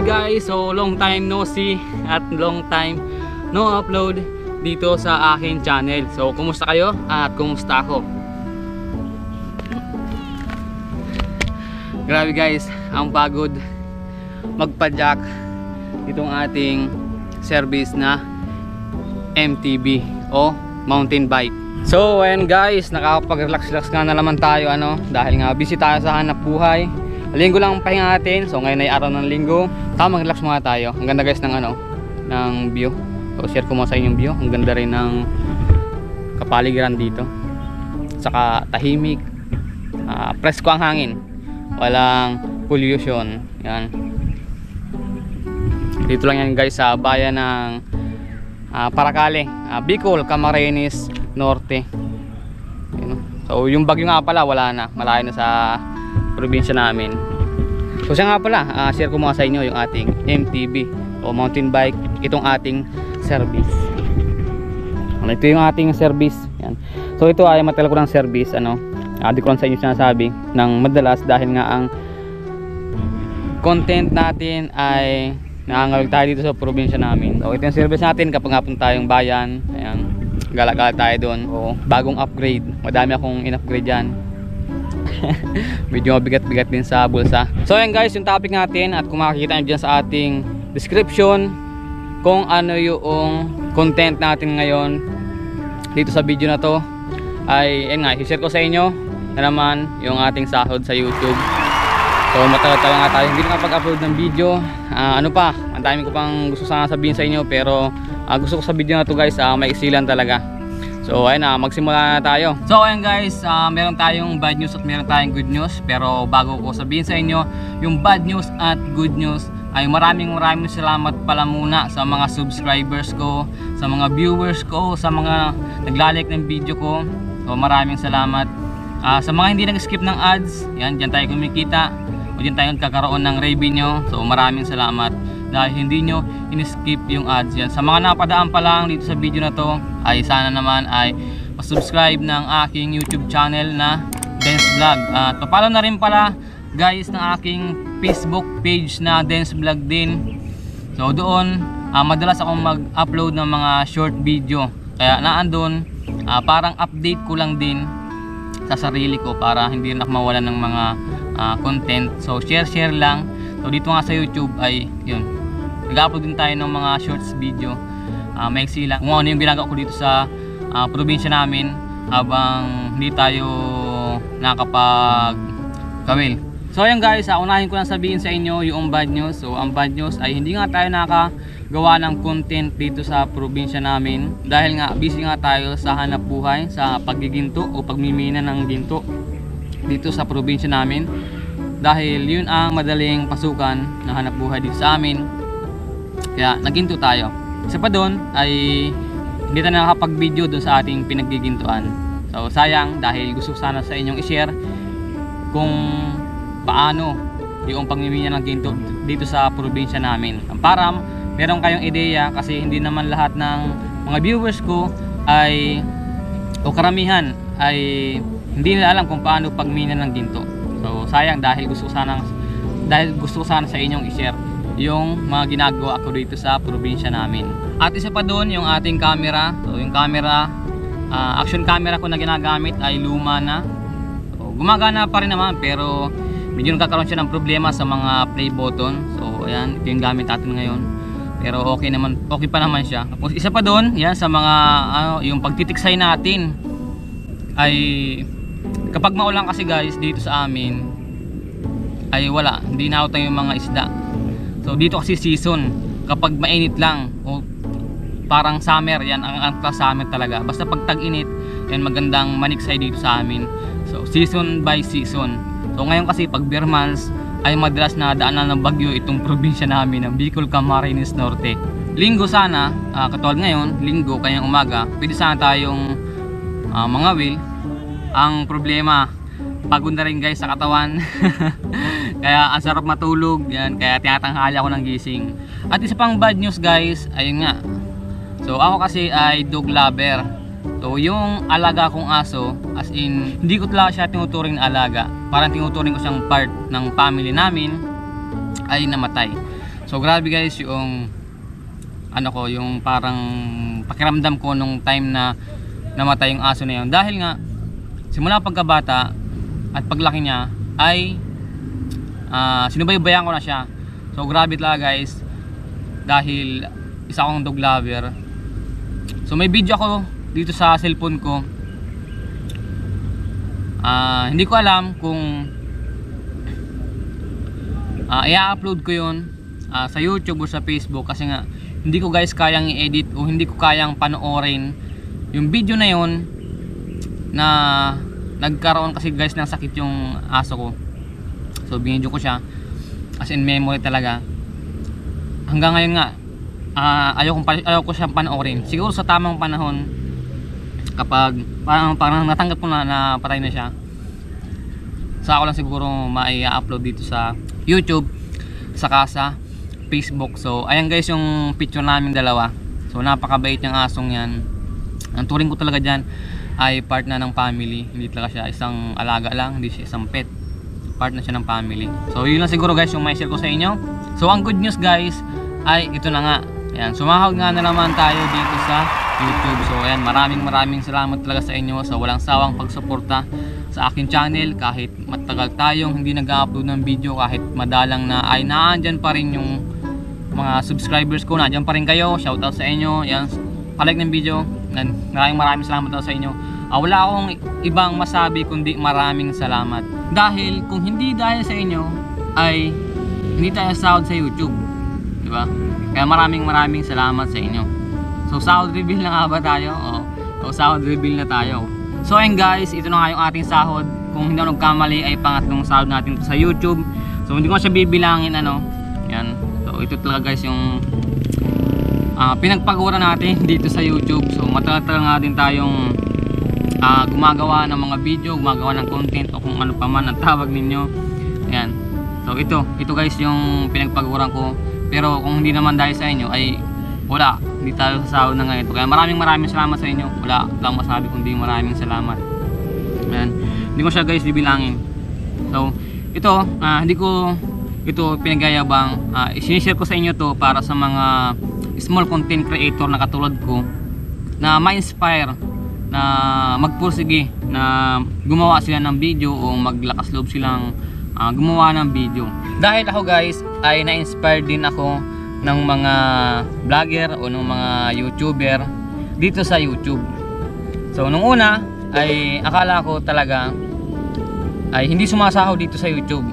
guys, so long time no see at long time no upload dito sa aking channel. So kumusta kayo at kumusta ako? Grabe guys, ang pagod magpa-jack itong ating service na MTB o mountain bike. So ayan guys, nakakapag-relax-relax nga na naman tayo dahil nga busy tayo sa hanap buhay. Linggo lang ang pahinga natin. So ngayon ay araw ng linggo. Tama, mag-relax muna tayo. Ang ganda guys ng ng view. So share ko muna sa inyo yung view. Ang ganda rin ng kapaligiran dito. Saka tahimik. Presko ang hangin. Walang pollution. Yan. Dito lang yan guys sa bayan ng Paracale, Bicol, Camarines Norte. So yung bagyo nga pala wala na. Malayo na sa probinsya namin. So siya nga pala, share ko muna sa inyo yung ating MTB o mountain bike, itong ating service. Ito yung ating service. Yan. So ito ay matagal ko ng service. Di ko lang sa inyo sinasabi ng madalas dahil nga ang content natin ay nangangalag tayo dito sa probinsya namin. So ito yung service natin kapag hapon tayong bayan. Ayan, gala-gala tayo doon. O bagong upgrade. Madami akong in-upgrade yan. Medyo mabigat-bigat din sa bulsa. So ayan guys, yung topic natin at kung makikita nyo dyan sa ating description kung ano yung content natin ngayon dito sa video na to ay ayan nga, i-share ko sa inyo na naman yung ating sahod sa YouTube. So matagal-tagal nga tayo hindi nakapag-upload ng video. Ang dami ko pang gusto sana sabihin sa inyo pero gusto ko sa video na to guys, may isilan talaga. So ayun na, magsimula na tayo. So ayun guys, meron tayong bad news at meron tayong good news. Pero bago ko sabihin sa inyo yung bad news at good news, ay maraming salamat pala muna sa mga subscribers ko, sa mga viewers ko, sa mga naglalike ng video ko. So maraming salamat. Sa mga hindi nag-skip ng ads, yan, dyan tayo kumikita o dyan tayo nagkakaroon ng revenue. So maraming salamat dahil hindi nyo in-skip yung ads yan. Sa mga napadaan pa lang dito sa video na to, ay sana naman ay subscribe ng aking YouTube channel na Dance Vlog. At papalo na rin pala guys ng aking Facebook page na Dance Vlog din. So doon madalas akong mag-upload ng mga short video. Kaya naandun, parang update ko lang din sa sarili ko para hindi na mawalan ng mga content. So share lang. So dito nga sa YouTube ay yun, nag-upload din tayo ng mga shorts video. Maiksi lang kung ano yung ginagawa ko dito sa probinsya namin habang hindi tayo nakapag-kawil. So ayan guys, unahin ko lang sabihin sa inyo yung bad news. So ang bad news ay hindi nga tayo nakagawa ng content dito sa probinsya namin dahil nga busy nga tayo sa hanap buhay, sa paggiginto o pagmimina ng ginto dito sa probinsya namin. Dahil yun ang madaling pasukan na hanap buhay dito sa amin. Kaya naginto tayo. Isa pa doon ay hindi tayo nakakapag-video doon sa ating pinaggigintuan. So sayang dahil gusto sana sa inyong i-share kung paano yung pagmimina ng ginto dito sa probinsya namin. Para meron kayong ideya kasi hindi naman lahat ng mga viewers ko ay o karamihan ay hindi nila alam kung paano pagmina ng ginto. So sayang dahil gusto ko sana sa inyong i-share yung mga ginagawa ko dito sa probinsya namin. At isa pa doon yung ating camera. So yung camera, action camera ko na ginagamit ay luma na. So, gumagana pa rin naman pero medyo nagkakaroon siya ng problema sa mga play button. So ayan, ito yung gamit natin ngayon. Pero okay pa naman siya. Tapos isa pa doon, yan sa mga yung pagtitiksay natin ay kapag maulan kasi guys dito sa amin ay hindi nautang yung mga isda. So dito kasi season, kapag mainit lang o parang summer, yan ang summer talaga. Basta pag tag-init, yan magandang maniksay dito sa amin. So season by season. So ngayon kasi pag bear months ay madalas na daanan ng bagyo itong probinsya namin ng Bicol, Camarines Norte. Linggo sana, katulad ngayon, linggo kayang umaga, pwede sana tayong mga will. Ang problema, pagod na rin guys sa katawan. Kaya ang sarap matulog yan, kaya tinatanghali ako ng gising. At isa pang bad news guys, ayun nga. So ako kasi ay dog lover. So yung alaga kong aso, as in hindi ko talaga siya tinuturing na alaga, parang tinuturing ko siyang part ng family namin, ay namatay. So grabe guys yung ano ko, yung parang pakiramdam ko nung time na namatay yung aso na yun. Dahil nga simula pagkabata at paglaki niya ay sinubaybayan ko na siya. So grabe talaga guys, dahil isa akong dog lover. So may video ako dito sa cellphone ko. Hindi ko alam kung i-upload ko yun sa YouTube o sa Facebook, kasi nga hindi ko guys kayang i-edit o hindi ko kayang panoorin yung video na yun na nagkaroon kasi guys ng sakit yung aso ko. So binidyo ko siya as in memory talaga. Hanggang ngayon nga ayaw ko siyang panoorin. Siguro sa tamang panahon, kapag parang natanggap ko na patay na siya, sa ako lang siguro mai-upload dito sa YouTube saka sa Facebook. So ayan guys yung picture namin dalawa. So napakabait yung asong yan. Ang turing ko talaga dyan ay part na ng family. Hindi talaga siya isang alaga lang, hindi siya isang pet, part na siya ng family. So yun lang siguro guys yung may share ko sa inyo. So ang good news guys ay ito na nga. Ayan, sumahod nga na naman tayo dito sa YouTube. So ayan, maraming salamat talaga sa inyo sa walang sawang pagsuporta sa akin channel. Kahit matagal tayong hindi nag-upload ng video, kahit madalang na, ay naandyan pa rin yung mga subscribers ko, naandyan pa rin kayo. Shoutout sa inyo. Ayan, palike ng video. Maraming salamat talaga sa inyo. Wala akong ibang masabi kundi maraming salamat. Dahil kung hindi dahil sa inyo ay hindi tayo sahod sa YouTube, di ba? Kaya maraming salamat sa inyo. So sahod reveal na nga ba tayo? O sahod reveal na tayo. So ayun guys, ito na nga yung ating sahod. Kung hindi ako nagkamali ay pangatlong sahod natin sa YouTube. So hindi ko siya bibilangin ano. Yan. So ito talaga guys yung pinagpagura natin dito sa YouTube. So matagal nga din tayong gumagawa ng mga video, gumagawa ng content o kung ano pa man ang tawag ninyo. Ayan. So ito guys yung pinagpaguran ko. Pero kung hindi naman dahil sa inyo ay wala, hindi tayo sasahod na ngayon. Kaya maraming salamat sa inyo. Wala lang masabi kundi maraming salamat. Ayan. Hindi ko siya guys bibilangin. So ito, hindi ko ito pinagayabang. Sinishare ko sa inyo to para sa mga small content creator na katulad ko na ma-inspire, na magpursige, na gumawa sila ng video o maglakas loob silang gumawa ng video. Dahil ako guys ay na-inspire din ako ng mga vlogger o ng mga YouTuber dito sa YouTube. So nung una ay akala ko talaga ay hindi sumasahod dito sa YouTube.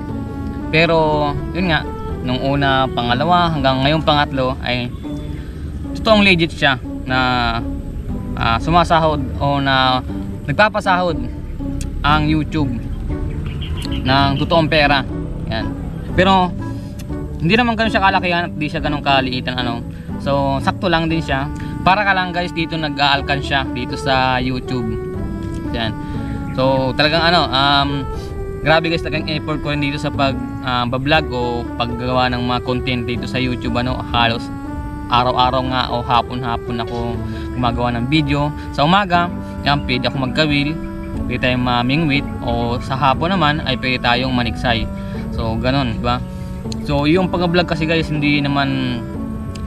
Pero yun nga, nung una, pangalawa, hanggang ngayong pangatlo ay totoong legit siya na sumasahod o na nagpapasahod ang YouTube ng totoong pera. Yan. Pero hindi naman ganun siya kalakihan at di siya ganun kaliitan ano. So sakto lang din siya. Para ka lang guys dito nag-aalkansya dito sa YouTube. Yan. So talagang grabe guys, talagang effort ko rin dito sa pag-vlog o paggawa ng mga content dito sa YouTube ano. Halos araw-araw nga o hapon-hapon ako gumagawa ng video. Sa umaga, yan, pwede ako magkawil, pwede tayong mamingwit, o sa hapon naman ay pwede tayong maniksay. So ganun, di ba? So yung pag-vlog kasi guys hindi naman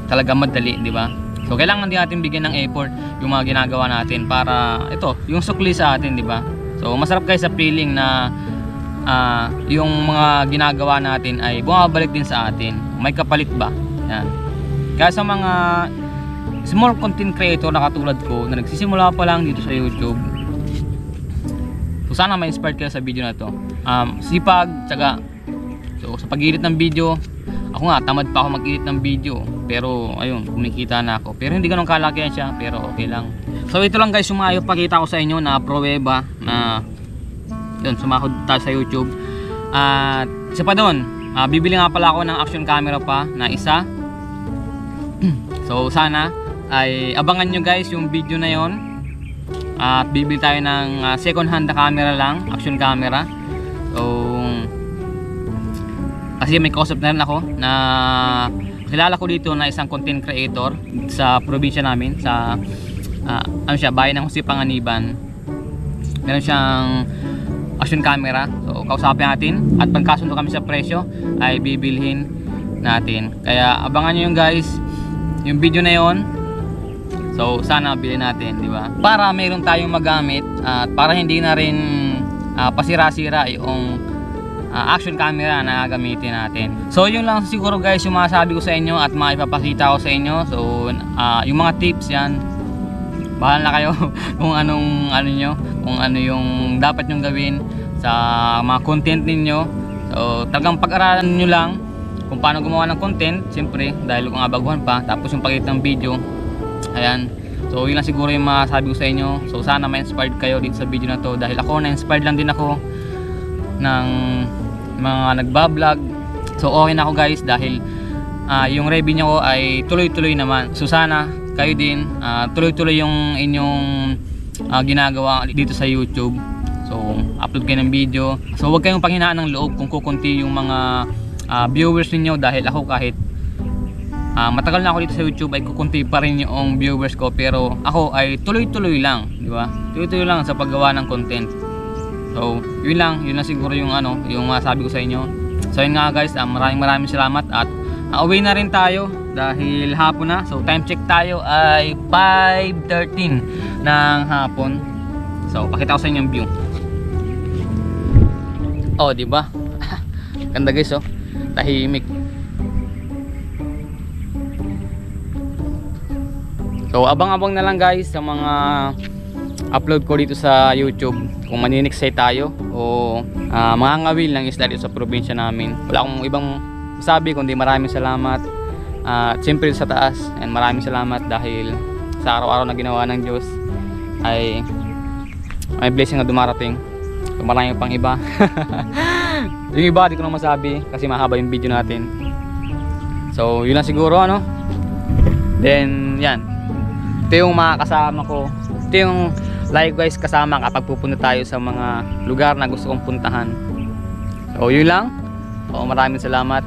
talaga madali, di ba? So kailangan din natin bigyan ng effort yung mga ginagawa natin para ito, yung sukli sa atin, di ba? So masarap guys sa feeling na yung mga ginagawa natin ay bumabalik din sa atin. May kapalit ba? Yan. Kaya sa mga small content creator na katulad ko na nagsisimula pa lang dito sa YouTube, so sana ma-inspired kayo sa video na to. Sipag, tsaga. So sa pag-edit ng video, ako nga tamad pa ako mag-edit ng video, pero ayun, kumikita na ako. Pero hindi ganun kalakihan siya, pero okay lang. So ito lang guys yung pakita ko sa inyo na pruweba na yun, sumahod tayo sa YouTube. At isa pa doon, bibili nga pala ako ng action camera pa na isa. So sana ay abangan nyo guys yung video na yon. At bibili tayo ng second hand na camera lang, action camera. So kasi may kausap na rin ako na kilala ko dito na isang content creator sa probinsya namin, sa ano siya, bayan ng Jose Panganiban. Meron siyang action camera. So kausapin natin at pagkasundo kami sa presyo ay bibilhin natin. Kaya abangan nyo yung guys, yung video na yon. So sana bilhin natin, di ba? Para meron tayong magamit at para hindi na rin pasira-sira yung action camera na gagamitin natin. So yun lang siguro guys yung masasabi ko sa inyo at maipapakita ko sa inyo. So yung mga tips yan, bahala na kayo kung anong kung ano yung dapat nyong gawin sa mga content ninyo. So talagang pag-aralan nyo lang kung paano gumawa ng content, siyempre dahil kung baguhan pa, tapos yung pag-edit ng video. Ayan, so yun lang siguro yung masasabi ko sa inyo. So sana ma-inspired kayo dito sa video na to, dahil ako na-inspired lang din ako ng mga nagbablog. So okay na ako guys, dahil yung revenue ko ay tuloy-tuloy naman. So sana kayo din tuloy-tuloy yung inyong ginagawa dito sa YouTube. So upload kayo ng video. So huwag kayong panghinaan ng loob kung kukunti yung mga viewers ninyo, dahil ako kahit matagal na ako dito sa YouTube ay kukunti pa rin yung viewers ko, pero ako ay tuloy-tuloy lang, di ba? Tuloy-tuloy lang sa paggawa ng content. So yun lang siguro yung yung masabi ko sa inyo. So yun nga guys, maraming salamat at uwi na rin tayo dahil hapon na. So time check tayo ay 5:13 ng hapon. So pakita ko sa inyo yung view. Oh, di ba? Ganda guys, oh. Tahimik. So abang-abang na lang guys sa mga upload ko dito sa YouTube. Kung maniniksay tayo o mga ngawil ng isda dito sa probinsya namin. Wala akong ibang masabi kundi maraming salamat. Siyempre sa taas, and maraming salamat dahil sa araw-araw na ginawa ng Diyos ay may blessing na dumarating. So maraming pang iba. Yung iba di ko na masabi kasi mahaba yung video natin. So yun lang siguro Then yan, ito yung mga kasama ko. Ito yung likewise kasama kapag pupunta tayo sa mga lugar na gusto kong puntahan. So yun lang. So maraming salamat.